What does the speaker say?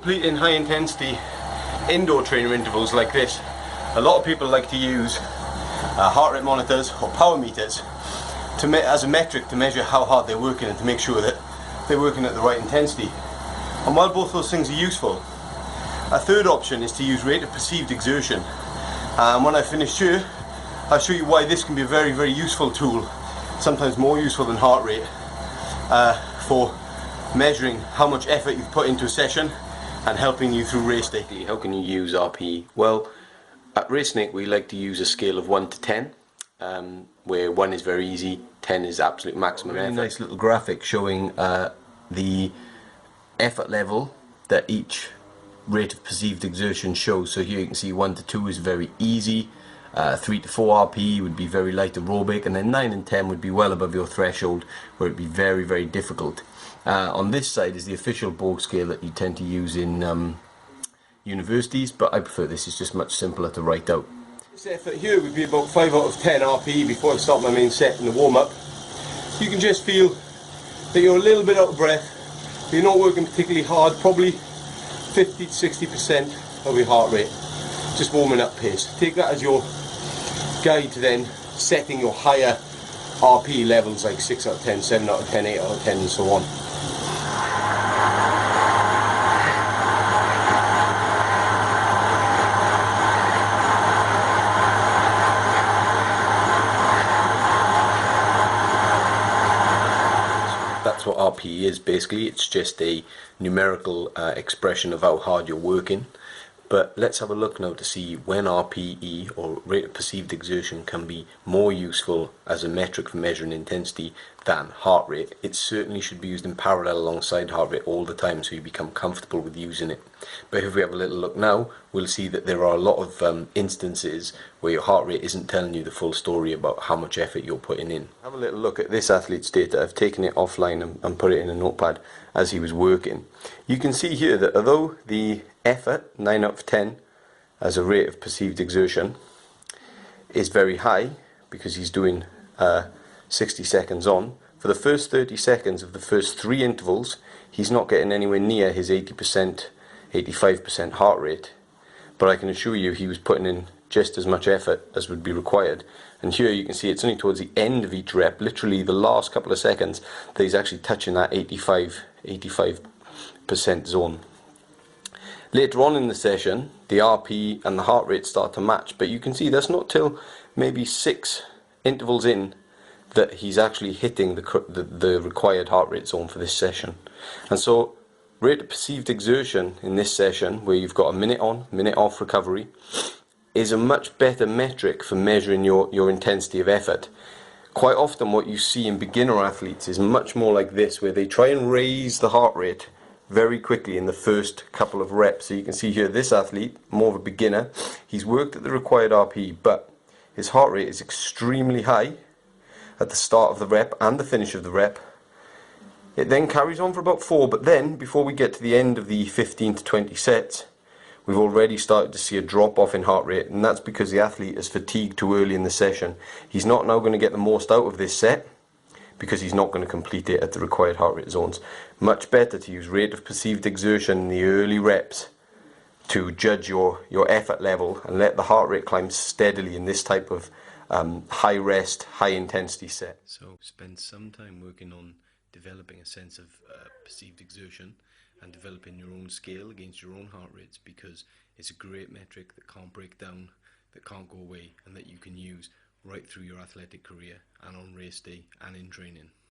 completing high intensity indoor training intervals like this, a lot of people like to use heart rate monitors or power meters as a metric to measure how hard they're working and to make sure that they're working at the right intensity. And while both those things are useful, a third option is to use rate of perceived exertion. And when I finish here, I'll show you why this can be a very, very useful tool, sometimes more useful than heart rate, for measuring how much effort you've put into a session and helping you through Racesnake. How can you use RPE? Well, at Racesnake we like to use a scale of 1 to 10, where 1 is very easy, 10 is absolute maximum effort. Nice little graphic showing the effort level that each rate of perceived exertion shows. So here you can see 1 to 2 is very easy, 3 to 4 RPE would be very light aerobic, and then 9 and 10 would be well above your threshold where it would be very, very difficult. On this side is the official Borg scale that you tend to use in universities, but I prefer this. It's just much simpler to write out. This effort here would be about 5 out of 10 RPE before I start my main set in the warm-up. You can just feel that you're a little bit out of breath, but you're not working particularly hard, probably 50 to 60% of your heart rate, just warming up pace. Take that as your guide to then setting your higher RPE levels like 6 out of 10, 7 out of 10, 8 out of 10 and so on. That's what RPE is basically. It's just a numerical expression of how hard you're working. But let's have a look now to see when RPE, or rate of perceived exertion, can be more useful as a metric for measuring intensity than heart rate. It certainly should be used in parallel alongside heart rate all the time, so you become comfortable with using it. But if we have a little look now, we'll see that there are a lot of instances where your heart rate isn't telling you the full story about how much effort you're putting in. Have a little look at this athlete's data. I've taken it offline and put it in a notepad as he was working. You can see here that although the effort, 9 out of 10 as a rate of perceived exertion, is very high because he's doing 60 seconds on, for the first 30 seconds of the first 3 intervals he's not getting anywhere near his 80%, 85% heart rate. But I can assure you he was putting in just as much effort as would be required. And here you can see it's only towards the end of each rep, literally the last couple of seconds, that he's actually touching that 85% zone. Later on in the session, the RP and the heart rate start to match, but you can see that's not till maybe 6 intervals in that he's actually hitting the required heart rate zone for this session. And so rate of perceived exertion in this session, where you've got a minute on, minute off recovery, is a much better metric for measuring your intensity of effort. Quite often what you see in beginner athletes is much more like this, where they try and raise the heart rate very quickly in the first couple of reps. So you can see here this athlete, more of a beginner, he's worked at the required RPE, but his heart rate is extremely high at the start of the rep and the finish of the rep. It then carries on for about 4, but then before we get to the end of the 15 to 20 sets, we've already started to see a drop off in heart rate, and that's because the athlete is fatigued too early in the session. He's not now going to get the most out of this set because he's not going to complete it at the required heart rate zones. Much better to use rate of perceived exertion in the early reps to judge your effort level and let the heart rate climb steadily in this type of high rest, high intensity set. So spend some time working on developing a sense of perceived exertion and developing your own scale against your own heart rates, because it's a great metric that can't break down, that can't go away, and that you can use right through your athletic career and on race day and in training.